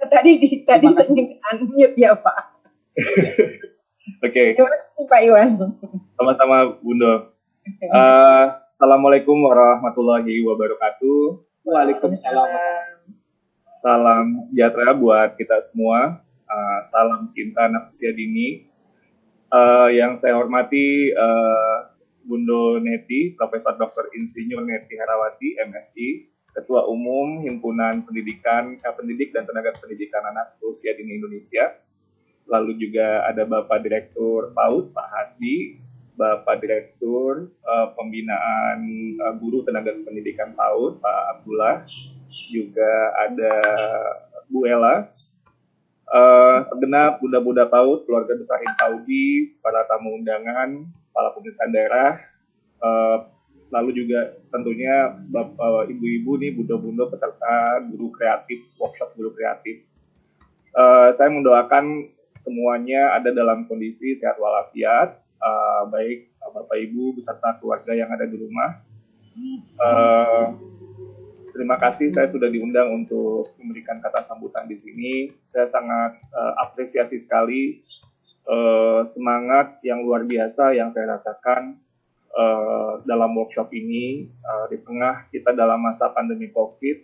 Tadi saya unmute ya Pak. Oke. Terima kasih Pak Iwan. Sama-sama Bunda. Assalamualaikum warahmatullahi wabarakatuh. Waalaikumsalam. Salam sejahtera buat kita semua. Salam cinta anak usia dini. Yang saya hormati Bunda Neti, Profesor Dr. Insinyur Neti Herawati, MSI, Ketua Umum Himpunan Pendidik dan Tenaga Pendidikan Anak Usia Dini Indonesia. Lalu juga ada Bapak Direktur PAUD, Pak Hasbi, Bapak Direktur Pembinaan Guru Tenaga Pendidikan PAUD, Pak Abdullah, juga ada Bu Ella, segenap Bunda-Bunda PAUD, keluarga besar Paudi, para tamu undangan, kepala pemerintahan daerah, lalu juga tentunya ibu-ibu nih, bunda-bunda peserta guru kreatif, workshop guru kreatif. Saya mendoakan semuanya ada dalam kondisi sehat walafiat, baik Bapak Ibu beserta keluarga yang ada di rumah. Terima kasih saya sudah diundang untuk memberikan kata sambutan di sini. Saya sangat apresiasi sekali semangat yang luar biasa yang saya rasakan dalam workshop ini di tengah kita dalam masa pandemi COVID.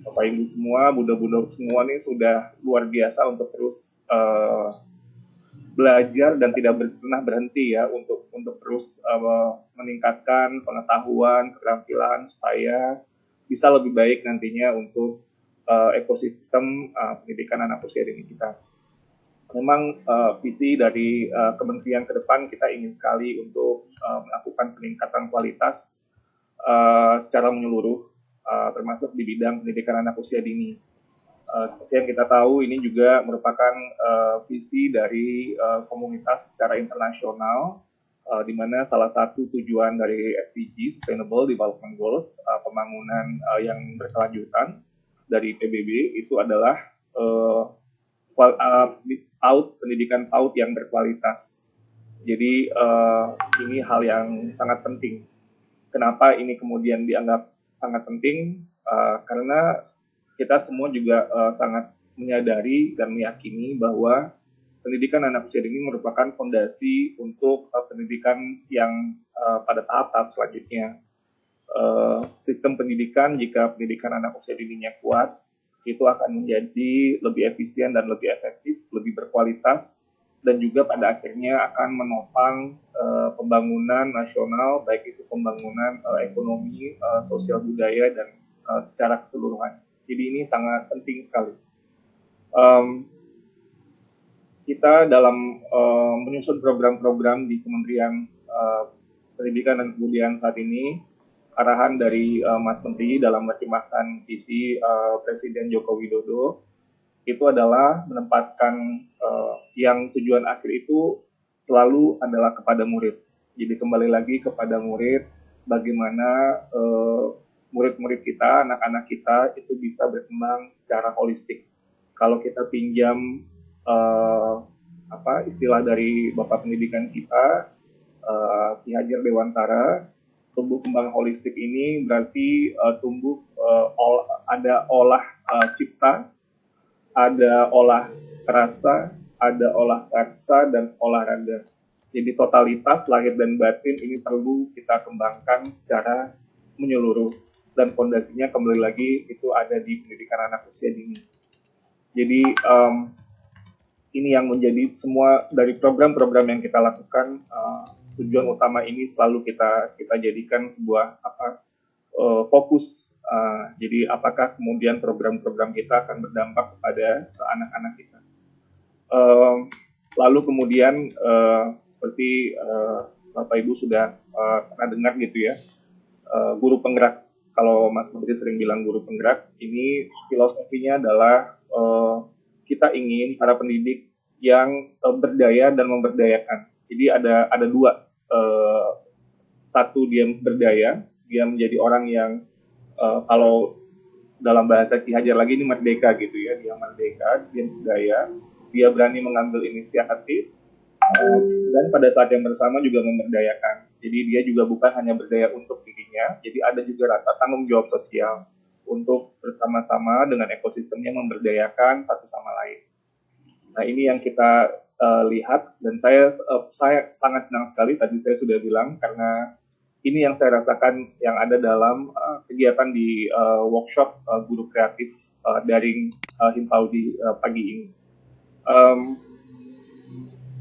Bapak Ibu semua, Bunda-Bunda semua nih sudah luar biasa untuk terus belajar dan tidak pernah berhenti ya untuk terus meningkatkan pengetahuan, keterampilan supaya bisa lebih baik nantinya untuk ekosistem pendidikan anak usia dini kita. Memang visi dari kementerian ke depan kita ingin sekali untuk melakukan peningkatan kualitas secara menyeluruh, termasuk di bidang pendidikan anak usia dini. Seperti yang kita tahu, ini juga merupakan visi dari komunitas secara internasional, di mana salah satu tujuan dari SDG, Sustainable Development Goals, pembangunan yang berkelanjutan dari PBB, itu adalah pendidikan PAUD yang berkualitas. Jadi ini hal yang sangat penting. Kenapa ini kemudian dianggap sangat penting? Karena kita semua juga sangat menyadari dan meyakini bahwa pendidikan anak usia dini merupakan fondasi untuk pendidikan yang pada tahap-tahap selanjutnya. Sistem pendidikan, jika pendidikan anak usia dininya kuat, itu akan menjadi lebih efisien dan lebih efektif, lebih berkualitas, dan juga pada akhirnya akan menopang pembangunan nasional, baik itu pembangunan ekonomi, sosial budaya, dan secara keseluruhan. Jadi ini sangat penting sekali. Kita dalam menyusun program-program di Kementerian Pendidikan dan Kebudayaan saat ini, arahan dari Mas Menteri dalam menerjemahkan visi Presiden Joko Widodo, itu adalah menempatkan yang tujuan akhir itu selalu adalah kepada murid. Jadi kembali lagi kepada murid, bagaimana murid-murid kita, anak-anak kita itu bisa berkembang secara holistik. Kalau kita pinjam istilah dari Bapak Pendidikan kita, Ki Hajar Dewantara, tumbuh kembang holistik ini berarti ada olah cipta, ada olah rasa, ada olah karsa, dan olahraga. Jadi totalitas lahir dan batin ini perlu kita kembangkan secara menyeluruh. Dan fondasinya kembali lagi itu ada di pendidikan anak usia dini. Jadi ini yang menjadi semua dari program-program yang kita lakukan, tujuan utama ini selalu kita jadikan sebuah fokus. Jadi apakah kemudian program-program kita akan berdampak kepada anak-anak kita. Lalu kemudian seperti Bapak Ibu sudah pernah dengar gitu ya, guru penggerak. Kalau Mas Menteri sering bilang guru penggerak, ini filosofinya adalah kita ingin para pendidik yang berdaya dan memberdayakan. Jadi ada dua. Satu, dia berdaya, dia menjadi orang yang kalau dalam bahasa Ki Hajar lagi ini merdeka gitu ya, dia merdeka, dia berdaya, dia berani mengambil inisiatif, dan pada saat yang bersama juga memberdayakan. Jadi dia juga bukan hanya berdaya untuk dirinya, jadi ada juga rasa tanggung jawab sosial. untuk bersama-sama dengan ekosistemnya memberdayakan satu sama lain. Nah, ini yang kita lihat, dan saya sangat senang sekali tadi saya sudah bilang, karena ini yang saya rasakan yang ada dalam kegiatan di workshop guru kreatif daring Himpaudi pagi ini.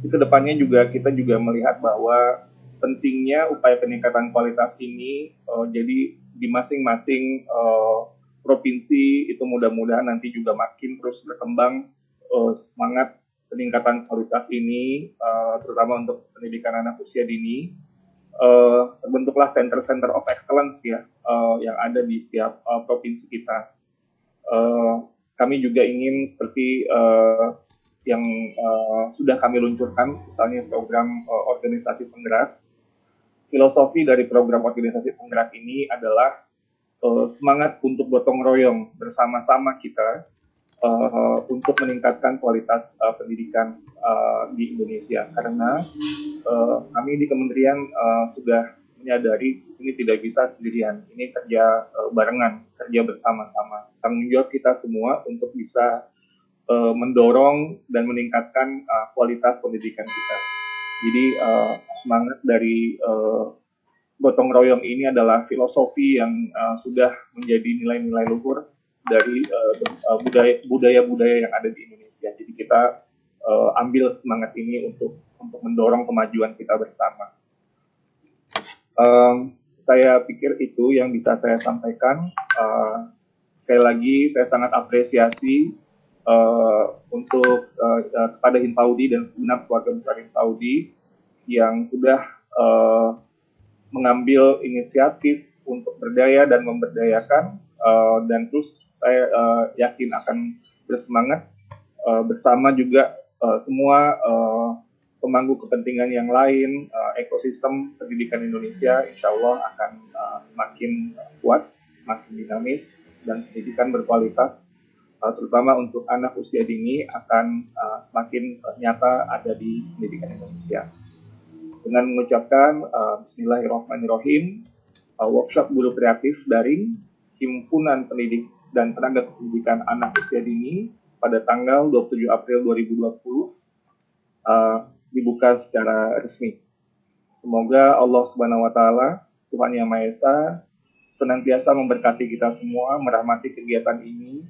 Di kedepannya kita juga melihat bahwa pentingnya upaya peningkatan kualitas ini, jadi di masing-masing provinsi itu mudah-mudahan nanti juga makin terus berkembang semangat peningkatan kualitas ini, terutama untuk pendidikan anak usia dini. Terbentuklah center-center of excellence ya, yang ada di setiap provinsi kita. Kami juga ingin seperti yang sudah kami luncurkan, misalnya program organisasi penggerak. Filosofi dari program organisasi penggerak ini adalah semangat untuk gotong royong bersama-sama kita untuk meningkatkan kualitas pendidikan di Indonesia. Karena kami di kementerian sudah menyadari ini tidak bisa sendirian, ini kerja barengan, kerja bersama-sama. Tanggung jawab kita semua untuk bisa mendorong dan meningkatkan kualitas pendidikan kita. Jadi semangat dari gotong royong ini adalah filosofi yang sudah menjadi nilai-nilai luhur dari budaya-budaya yang ada di Indonesia. Jadi kita ambil semangat ini untuk mendorong kemajuan kita bersama. Saya pikir itu yang bisa saya sampaikan. Sekali lagi saya sangat apresiasi untuk kepada Himpaudi dan segenap keluarga besar Himpaudi yang sudah mengambil inisiatif untuk berdaya dan memberdayakan, dan terus saya yakin akan bersemangat bersama juga semua pemangku kepentingan yang lain. Ekosistem pendidikan Indonesia insya Allah akan semakin kuat, semakin dinamis, dan pendidikan berkualitas terutama untuk anak usia dini akan semakin nyata ada di pendidikan Indonesia. Dengan mengucapkan Bismillahirrahmanirrahim, workshop guru kreatif daring Himpunan Pendidik dan Tenaga Kependidikan Anak Usia Dini pada tanggal 27 April 2020 dibuka secara resmi. Semoga Allah Subhanahu wa Ta'ala, Tuhan Yang Maha Esa, senantiasa memberkati kita semua, merahmati kegiatan ini,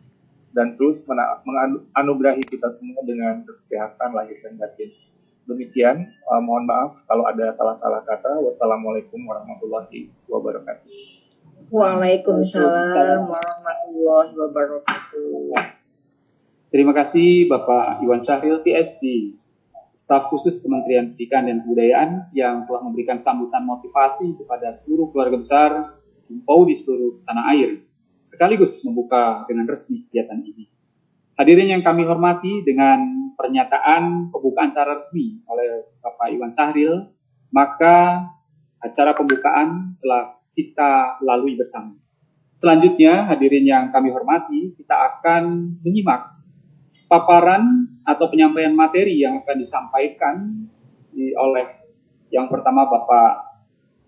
dan terus menganugerahi kita semua dengan kesehatan lahir dan batin. Demikian, mohon maaf kalau ada salah-salah kata. Wassalamualaikum warahmatullahi wabarakatuh. Waalaikumsalam warahmatullahi wabarakatuh. Terima kasih Bapak Iwan Syahril, PhD, staf khusus Kementerian Pendidikan dan Kebudayaan yang telah memberikan sambutan motivasi kepada seluruh keluarga besar Himpaudi di seluruh tanah air, sekaligus membuka dengan resmi kegiatan ini. Hadirin yang kami hormati, dengan pernyataan pembukaan secara resmi oleh Bapak Iwan Syahril, maka acara pembukaan telah kita lalui bersama. Selanjutnya, hadirin yang kami hormati, kita akan menyimak paparan atau penyampaian materi yang akan disampaikan oleh yang pertama Bapak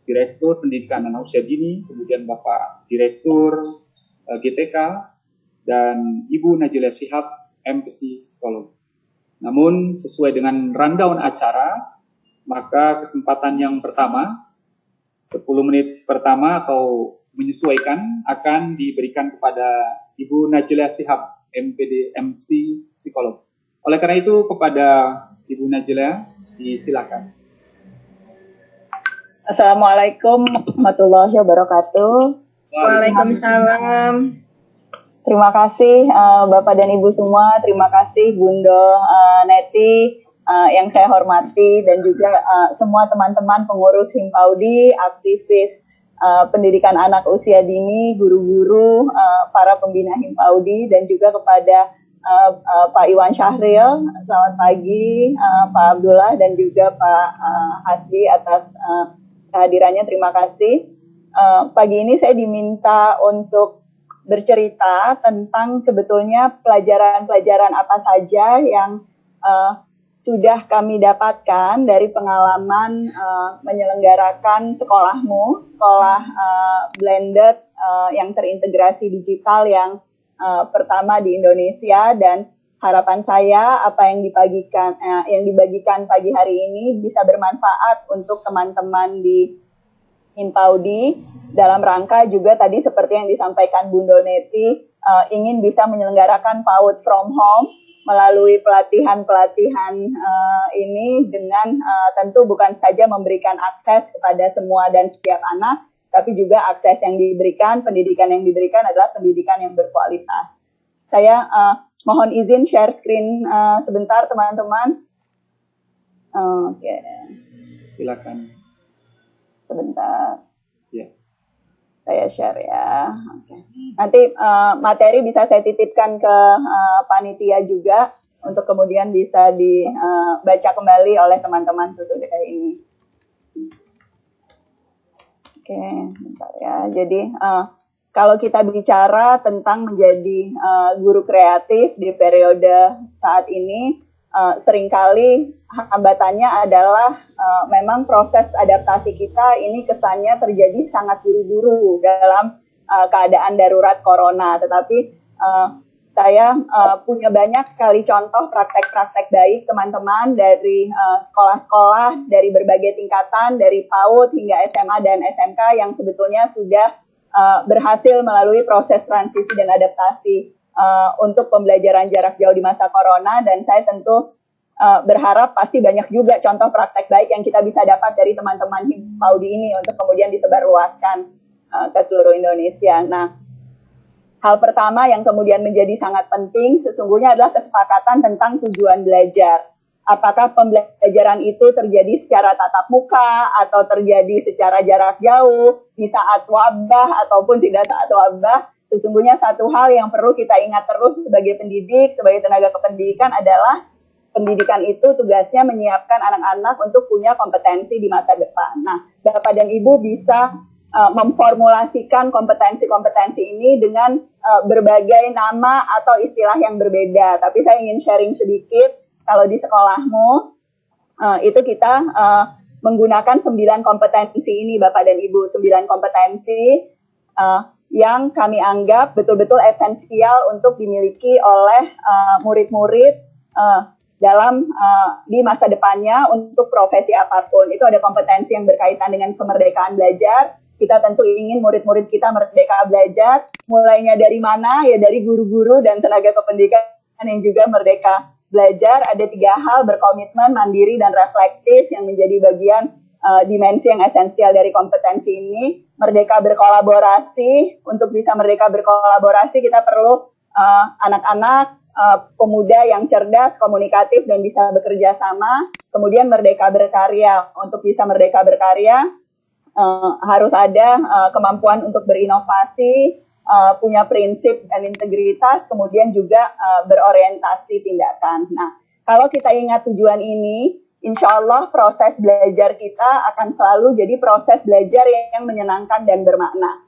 Direktur Pendidikan Anak Usia Dini, kemudian Bapak Direktur GTK, dan Ibu Najila Shihab, MPC Psikolog. Namun sesuai dengan rundown acara, maka kesempatan yang pertama, 10 menit pertama atau menyesuaikan akan diberikan kepada Ibu Najila Shihab, MPD MC Psikolog. Oleh karena itu kepada Ibu Najila disilakan. Assalamualaikum warahmatullahi wabarakatuh. Waalaikumsalam. Terima kasih Bapak dan Ibu semua, terima kasih Bunda Neti yang saya hormati, dan juga semua teman-teman pengurus Himpaudi, aktivis pendidikan anak usia dini, guru-guru, para pembina Himpaudi, dan juga kepada Pak Iwan Syahril, selamat pagi Pak Abdullah, dan juga Pak Hasbi atas kehadirannya, terima kasih. Pagi ini saya diminta untuk bercerita tentang sebetulnya pelajaran-pelajaran apa saja yang sudah kami dapatkan dari pengalaman menyelenggarakan sekolahmu, sekolah blended yang terintegrasi digital yang pertama di Indonesia, dan harapan saya apa yang dibagikan pagi hari ini bisa bermanfaat untuk teman-teman di Himpaudi dalam rangka juga tadi seperti yang disampaikan Bunda Neti, ingin bisa menyelenggarakan PAUD from home melalui pelatihan-pelatihan ini dengan tentu bukan saja memberikan akses kepada semua dan setiap anak, tapi juga akses yang diberikan, pendidikan yang diberikan adalah pendidikan yang berkualitas. Saya mohon izin share screen sebentar teman-teman. Oke. Silakan. Sebentar. Ya. Saya share ya. Oke. Nanti materi bisa saya titipkan ke panitia juga untuk kemudian bisa dibaca kembali oleh teman-teman sesudah ini. Oke, bentar ya. Jadi kalau kita bicara tentang menjadi guru kreatif di periode saat ini, seringkali hambatannya adalah memang proses adaptasi kita ini kesannya terjadi sangat buru-buru dalam keadaan darurat corona. Tetapi saya punya banyak sekali contoh praktek-praktek baik teman-teman dari sekolah-sekolah, dari berbagai tingkatan, dari PAUD hingga SMA dan SMK yang sebetulnya sudah berhasil melalui proses transisi dan adaptasi untuk pembelajaran jarak jauh di masa corona, dan saya tentu berharap pasti banyak juga contoh praktek baik yang kita bisa dapat dari teman-teman Himpaudi ini untuk kemudian disebarluaskan ke seluruh Indonesia. Nah, hal pertama yang kemudian menjadi sangat penting sesungguhnya adalah kesepakatan tentang tujuan belajar. Apakah pembelajaran itu terjadi secara tatap muka atau terjadi secara jarak jauh, di saat wabah ataupun tidak saat wabah. Sesungguhnya satu hal yang perlu kita ingat terus sebagai pendidik, sebagai tenaga kependidikan adalah pendidikan itu tugasnya menyiapkan anak-anak untuk punya kompetensi di masa depan. Nah, Bapak dan Ibu bisa memformulasikan kompetensi-kompetensi ini dengan berbagai nama atau istilah yang berbeda. Tapi saya ingin sharing sedikit, kalau di sekolahmu itu kita menggunakan 9 kompetensi ini, Bapak dan Ibu. 9 kompetensi yang kami anggap betul-betul esensial untuk dimiliki oleh murid-murid dalam di masa depannya untuk profesi apapun. Itu ada kompetensi yang berkaitan dengan kemerdekaan belajar. Kita tentu ingin murid-murid kita merdeka belajar. Mulainya dari mana? Ya dari guru-guru dan tenaga kependidikan yang juga merdeka belajar. Ada 3 hal: berkomitmen, mandiri, dan reflektif yang menjadi bagian dimensi yang esensial dari kompetensi ini. Merdeka berkolaborasi. Untuk bisa merdeka berkolaborasi kita perlu anak-anak pemuda yang cerdas, komunikatif, dan bisa bekerja sama. Kemudian merdeka berkarya. Untuk bisa merdeka berkarya harus ada kemampuan untuk berinovasi, punya prinsip dan integritas, kemudian juga berorientasi tindakan. Nah, kalau kita ingat tujuan ini, insya Allah proses belajar kita akan selalu jadi proses belajar yang menyenangkan dan bermakna.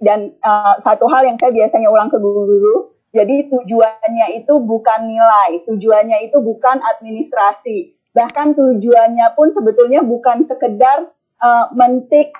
Dan satu hal yang saya biasanya ulang ke guru-guru, jadi tujuannya itu bukan nilai, tujuannya itu bukan administrasi. Bahkan tujuannya pun sebetulnya bukan sekedar mentik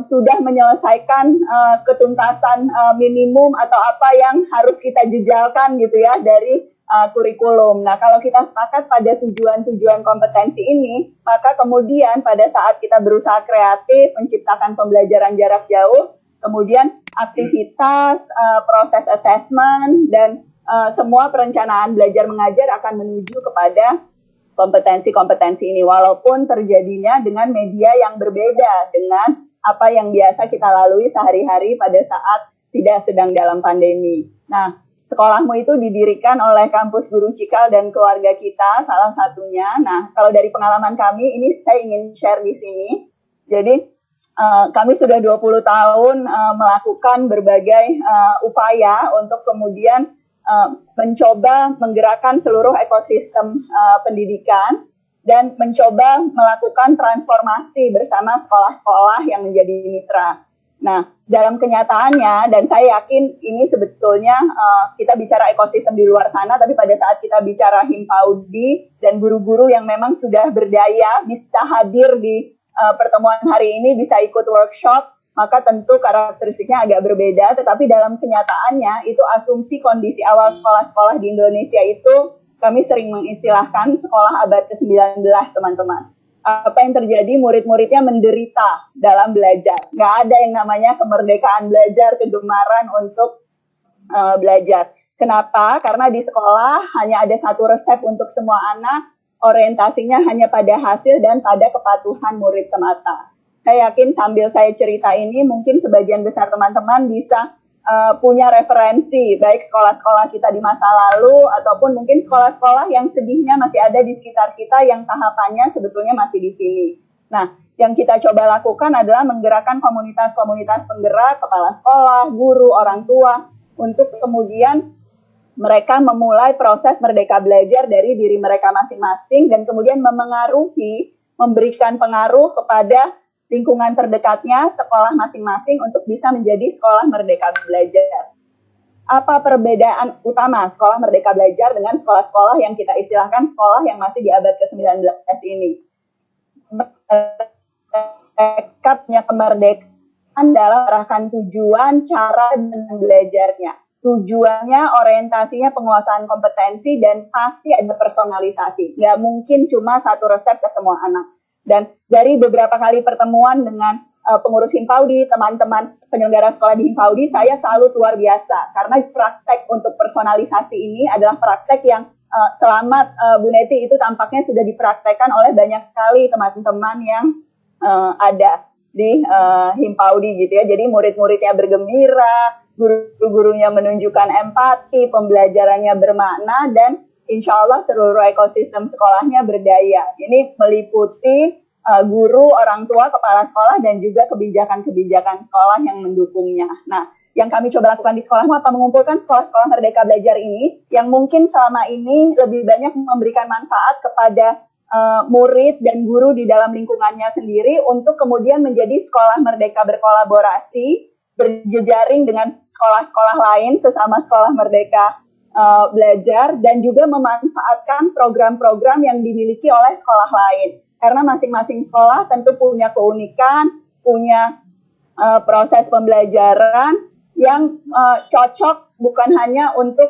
sudah menyelesaikan ketuntasan minimum atau apa yang harus kita jejalkan gitu ya dari kurikulum. Nah, kalau kita sepakat pada tujuan-tujuan kompetensi ini, maka kemudian pada saat kita berusaha kreatif, menciptakan pembelajaran jarak jauh, kemudian aktivitas, proses assessment, dan semua perencanaan belajar mengajar akan menuju kepada kompetensi-kompetensi ini, walaupun terjadinya dengan media yang berbeda dengan apa yang biasa kita lalui sehari-hari pada saat tidak sedang dalam pandemi. Nah, sekolahmu itu didirikan oleh Kampus Guru Cikal dan keluarga kita, salah satunya. Nah, kalau dari pengalaman kami, ini saya ingin share di sini. Jadi, kami sudah 20 tahun melakukan berbagai upaya untuk kemudian mencoba menggerakkan seluruh ekosistem pendidikan dan mencoba melakukan transformasi bersama sekolah-sekolah yang menjadi mitra. Nah, dalam kenyataannya, dan saya yakin ini sebetulnya kita bicara ekosistem di luar sana, tapi pada saat kita bicara Himpaudi dan guru-guru yang memang sudah berdaya, bisa hadir di pertemuan hari ini, bisa ikut workshop, maka tentu karakteristiknya agak berbeda, tetapi dalam kenyataannya itu asumsi kondisi awal sekolah-sekolah di Indonesia itu kami sering mengistilahkan sekolah abad ke-19, teman-teman. Apa yang terjadi, murid-muridnya menderita dalam belajar. Nggak ada yang namanya kemerdekaan belajar, kegemaran untuk belajar. Kenapa? Karena di sekolah hanya ada satu resep untuk semua anak, orientasinya hanya pada hasil dan pada kepatuhan murid semata. Saya yakin sambil saya cerita ini, mungkin sebagian besar teman-teman bisa punya referensi, baik sekolah-sekolah kita di masa lalu, ataupun mungkin sekolah-sekolah yang sedihnya masih ada di sekitar kita, yang tahapannya sebetulnya masih di sini. Nah, yang kita coba lakukan adalah menggerakkan komunitas-komunitas penggerak, kepala sekolah, guru, orang tua, untuk kemudian mereka memulai proses merdeka belajar dari diri mereka masing-masing, dan kemudian memberikan pengaruh kepada lingkungan terdekatnya, sekolah masing-masing untuk bisa menjadi sekolah merdeka belajar. Apa perbedaan utama sekolah merdeka belajar dengan sekolah-sekolah yang kita istilahkan sekolah yang masih di abad ke-19 ini? Mereka punya kemerdekaan dalam arahkan tujuan, cara, dan belajarnya. Tujuannya, orientasinya, penguasaan kompetensi, dan pasti ada personalisasi. Nggak mungkin cuma satu resep ke semua anak. Dan dari beberapa kali pertemuan dengan pengurus Himpaudi, teman-teman penyelenggara sekolah di Himpaudi, saya salut luar biasa. Karena praktek untuk personalisasi ini adalah praktek yang selamat Bu Neti itu tampaknya sudah dipraktekkan oleh banyak sekali teman-teman yang ada di Himpaudi gitu ya. Jadi murid-muridnya bergembira, guru-gurunya menunjukkan empati, pembelajarannya bermakna, dan insya Allah seluruh ekosistem sekolahnya berdaya. Ini meliputi guru, orang tua, kepala sekolah, dan juga kebijakan-kebijakan sekolah yang mendukungnya. Nah, yang kami coba lakukan di sekolahmu apa mengumpulkan sekolah-sekolah merdeka belajar ini yang mungkin selama ini lebih banyak memberikan manfaat kepada murid dan guru di dalam lingkungannya sendiri untuk kemudian menjadi sekolah merdeka berkolaborasi, berjejaring dengan sekolah-sekolah lain sesama sekolah merdeka belajar, dan juga memanfaatkan program-program yang dimiliki oleh sekolah lain. Karena masing-masing sekolah tentu punya keunikan, punya proses pembelajaran yang cocok bukan hanya untuk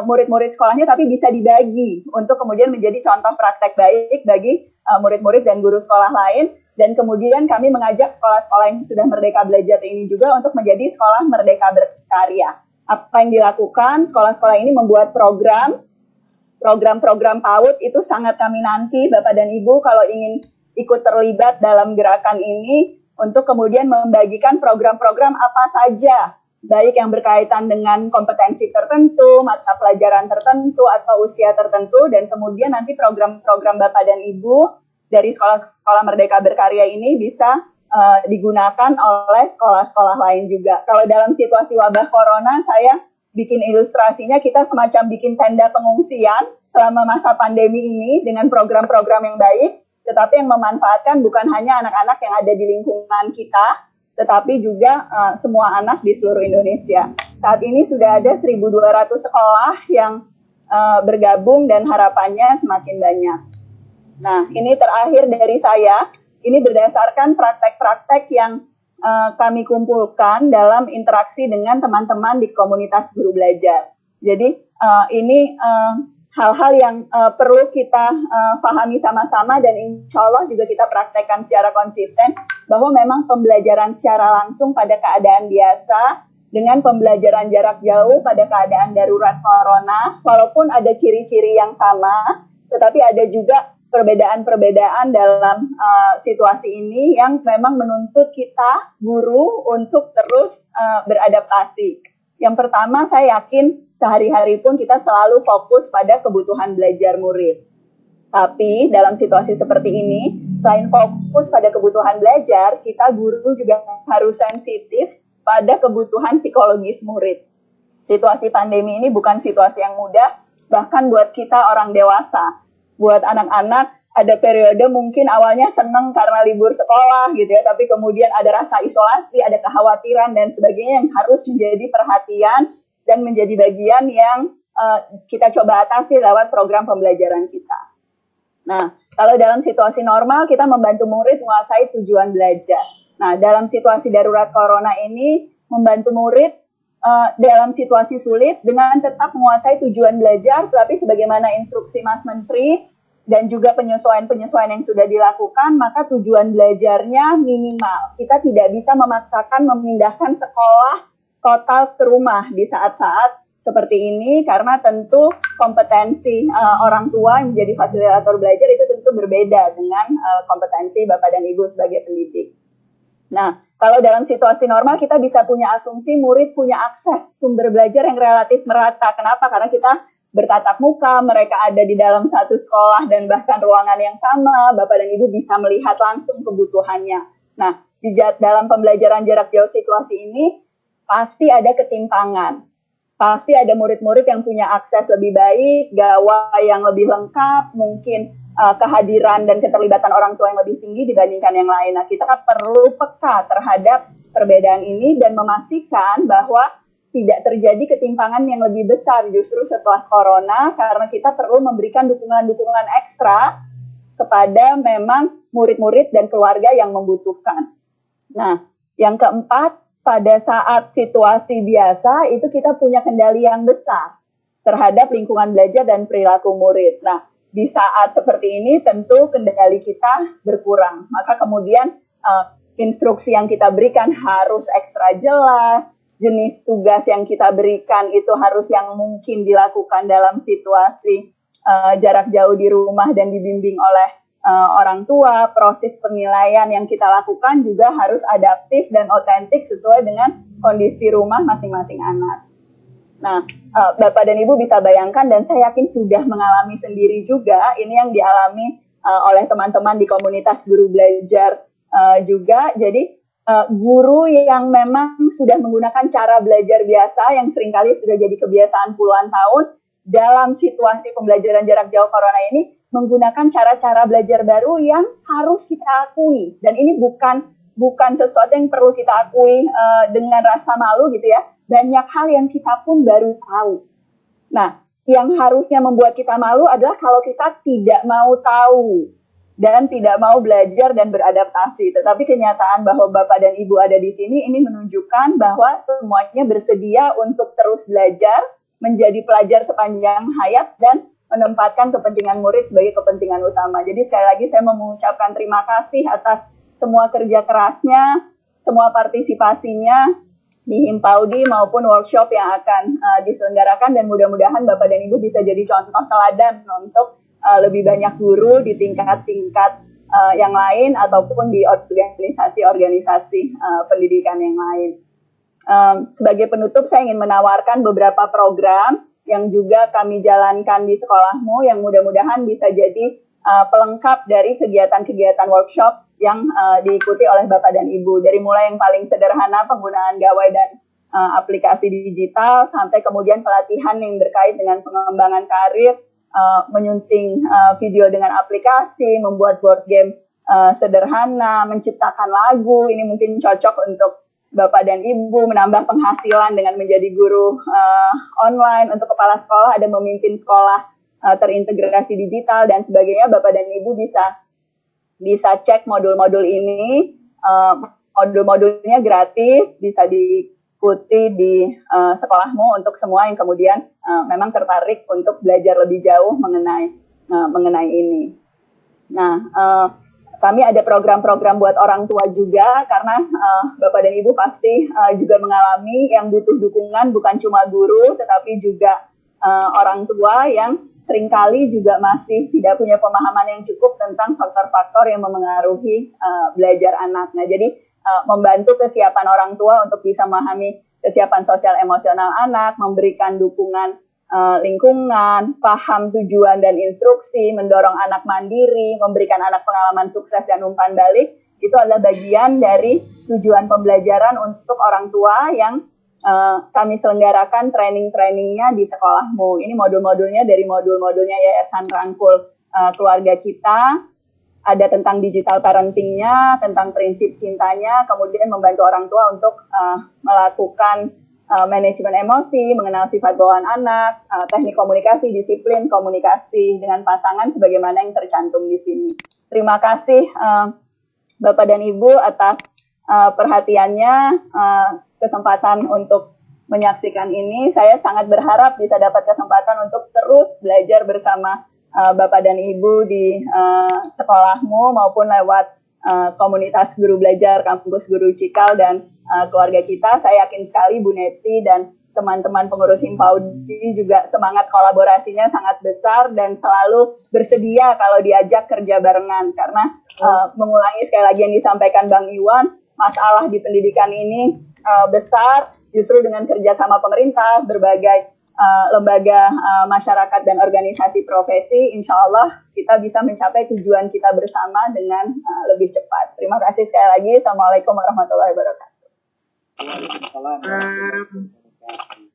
murid-murid sekolahnya, tapi bisa dibagi untuk kemudian menjadi contoh praktek baik bagi murid-murid dan guru sekolah lain. Dan kemudian kami mengajak sekolah-sekolah yang sudah merdeka belajar ini juga untuk menjadi sekolah merdeka berkarya. Apa yang dilakukan, sekolah-sekolah ini membuat program PAUD itu sangat kami nanti, Bapak dan Ibu, kalau ingin ikut terlibat dalam gerakan ini, untuk kemudian membagikan program-program apa saja, baik yang berkaitan dengan kompetensi tertentu, mata pelajaran tertentu, atau usia tertentu, dan kemudian nanti program-program Bapak dan Ibu dari sekolah-sekolah merdeka berkarya ini bisa digunakan oleh sekolah-sekolah lain juga. Kalau dalam situasi wabah corona, saya bikin ilustrasinya, kita semacam bikin tenda pengungsian selama masa pandemi ini dengan program-program yang baik, tetapi yang memanfaatkan bukan hanya anak-anak yang ada di lingkungan kita, tetapi juga semua anak di seluruh Indonesia. Saat ini sudah ada 1.200 sekolah yang bergabung dan harapannya semakin banyak. Nah, ini terakhir dari saya. Ini berdasarkan praktek-praktek yang kami kumpulkan dalam interaksi dengan teman-teman di komunitas guru belajar. Jadi ini hal-hal yang perlu kita pahami sama-sama, dan insya Allah juga kita praktekkan secara konsisten, bahwa memang pembelajaran secara langsung pada keadaan biasa dengan pembelajaran jarak jauh pada keadaan darurat corona, walaupun ada ciri-ciri yang sama, tetapi ada juga perbedaan-perbedaan dalam situasi ini yang memang menuntut kita, guru, untuk terus beradaptasi. Yang pertama, saya yakin sehari-hari pun kita selalu fokus pada kebutuhan belajar murid. Tapi dalam situasi seperti ini, selain fokus pada kebutuhan belajar, kita guru juga harus sensitif pada kebutuhan psikologis murid. Situasi pandemi ini bukan situasi yang mudah, bahkan buat kita orang dewasa. Buat anak-anak, ada periode mungkin awalnya seneng karena libur sekolah gitu ya, tapi kemudian ada rasa isolasi, ada kekhawatiran dan sebagainya yang harus menjadi perhatian dan menjadi bagian yang kita coba atasi lewat program pembelajaran kita. Nah, kalau dalam situasi normal kita membantu murid menguasai tujuan belajar. Nah, dalam situasi darurat corona ini membantu murid dalam situasi sulit dengan tetap menguasai tujuan belajar, tetapi sebagaimana instruksi Mas Menteri dan juga penyesuaian-penyesuaian yang sudah dilakukan, maka tujuan belajarnya minimal. Kita tidak bisa memaksakan memindahkan sekolah total ke rumah di saat-saat seperti ini, karena tentu kompetensi orang tua yang menjadi fasilitator belajar itu tentu berbeda dengan kompetensi Bapak dan Ibu sebagai pendidik. Nah, kalau dalam situasi normal kita bisa punya asumsi murid punya akses sumber belajar yang relatif merata. Kenapa? Karena kita bertatap muka, mereka ada di dalam satu sekolah dan bahkan ruangan yang sama, Bapak dan Ibu bisa melihat langsung kebutuhannya. Nah, di dalam pembelajaran jarak jauh situasi ini, pasti ada ketimpangan. Pasti ada murid-murid yang punya akses lebih baik, gawai yang lebih lengkap, mungkin kehadiran dan keterlibatan orang tua yang lebih tinggi dibandingkan yang lain. Nah, kita perlu peka terhadap perbedaan ini dan memastikan bahwa tidak terjadi ketimpangan yang lebih besar justru setelah corona, karena kita perlu memberikan dukungan-dukungan ekstra kepada memang murid-murid dan keluarga yang membutuhkan. Nah, yang keempat, pada saat situasi biasa itu kita punya kendali yang besar terhadap lingkungan belajar dan perilaku murid. Nah, di saat seperti ini tentu kendali kita berkurang. Maka kemudian instruksi yang kita berikan harus ekstra jelas, jenis tugas yang kita berikan itu harus yang mungkin dilakukan dalam situasi jarak jauh di rumah dan dibimbing oleh orang tua. Proses penilaian yang kita lakukan juga harus adaptif dan otentik sesuai dengan kondisi rumah masing-masing anak. Nah, Bapak dan Ibu bisa bayangkan dan saya yakin sudah mengalami sendiri juga, ini yang dialami oleh teman-teman di komunitas guru belajar juga. Jadi guru yang memang sudah menggunakan cara belajar biasa yang seringkali sudah jadi kebiasaan puluhan tahun, dalam situasi pembelajaran jarak jauh corona ini menggunakan cara-cara belajar baru yang harus kita akui. Dan ini bukan sesuatu yang perlu kita akui dengan rasa malu gitu ya. Banyak hal yang kita pun baru tahu. Nah, yang harusnya membuat kita malu adalah kalau kita tidak mau tahu dan tidak mau belajar dan beradaptasi. Tetapi kenyataan bahwa Bapak dan Ibu ada di sini ini menunjukkan bahwa semuanya bersedia untuk terus belajar, menjadi pelajar sepanjang hayat dan menempatkan kepentingan murid sebagai kepentingan utama. Jadi sekali lagi saya mengucapkan terima kasih atas semua kerja kerasnya, semua partisipasinya di Himpaudi maupun workshop yang akan diselenggarakan, dan mudah-mudahan Bapak dan Ibu bisa jadi contoh teladan untuk lebih banyak guru di tingkat-tingkat yang lain ataupun di organisasi-organisasi pendidikan yang lain. Sebagai penutup, saya ingin menawarkan beberapa program yang juga kami jalankan di sekolahmu yang mudah-mudahan bisa jadi pelengkap dari kegiatan-kegiatan workshop yang diikuti oleh Bapak dan Ibu. Dari mulai yang paling sederhana penggunaan gawai dan aplikasi digital sampai kemudian pelatihan yang berkait dengan pengembangan karir, menyunting video dengan aplikasi, membuat board game sederhana, menciptakan lagu. Ini mungkin cocok untuk Bapak dan Ibu, menambah penghasilan dengan menjadi guru online. Untuk kepala sekolah ada memimpin sekolah terintegrasi digital dan sebagainya. Bapak dan Ibu bisa cek modul-modul ini. Modul-modulnya gratis, bisa diikuti di sekolahmu untuk semua yang kemudian memang tertarik untuk belajar lebih jauh mengenai ini. Nah, kami ada program-program buat orang tua juga, karena Bapak dan Ibu pasti juga mengalami yang butuh dukungan bukan cuma guru, tetapi juga orang tua yang seringkali juga masih tidak punya pemahaman yang cukup tentang faktor-faktor yang memengaruhi belajar anak. Nah, jadi membantu kesiapan orang tua untuk bisa memahami kesiapan sosial emosional anak, memberikan dukungan lingkungan, paham tujuan dan instruksi, mendorong anak mandiri, memberikan anak pengalaman sukses dan umpan balik, itu adalah bagian dari tujuan pembelajaran untuk orang tua yang kami selenggarakan training-trainingnya di sekolahmu. Ini modul-modulnya dari modul-modulnya Yayasan Rangkul keluarga kita, ada tentang digital parentingnya, tentang prinsip cintanya, kemudian membantu orang tua untuk melakukan manajemen emosi, mengenal sifat bawaan anak, teknik komunikasi, disiplin komunikasi dengan pasangan sebagaimana yang tercantum di sini. Terima kasih Bapak dan Ibu atas perhatiannya, kesempatan untuk menyaksikan ini. Saya sangat berharap bisa dapat kesempatan untuk terus belajar bersama Bapak dan Ibu di sekolahmu maupun lewat komunitas guru belajar kampus Guru Cikal dan keluarga kita. Saya yakin sekali Bu Neti dan teman-teman pengurus Himpaudi juga semangat kolaborasinya sangat besar dan selalu bersedia kalau diajak kerja barengan, karena mengulangi sekali lagi yang disampaikan Bang Iwan, masalah di pendidikan ini besar. Justru dengan kerjasama pemerintah, berbagai lembaga masyarakat dan organisasi profesi, insya Allah kita bisa mencapai tujuan kita bersama dengan lebih cepat. Terima kasih sekali lagi. Assalamualaikum warahmatullahi wabarakatuh. Waalaikumsalam warahmatullahi wabarakatuh.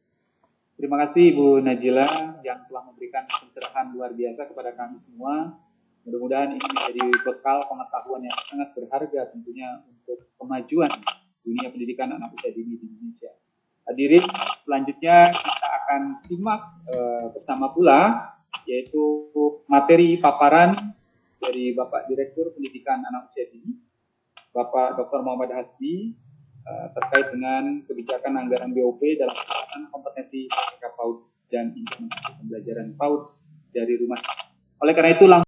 Terima kasih Bu Najila yang telah memberikan pencerahan luar biasa kepada kami semua. Mudah-mudahan ini menjadi bekal pengetahuan yang sangat berharga tentunya untuk kemajuan dunia pendidikan anak usia dini di Indonesia. Hadirin, selanjutnya kita akan simak bersama pula yaitu materi paparan dari Bapak Direktur Pendidikan Anak Usia Dini, Bapak Dr. Muhammad Hasbi, terkait dengan kebijakan anggaran BOP dalam pelaksanaan kompetensi PAUD dan implementasi pembelajaran PAUD dari rumah. Oleh karena itu, langsung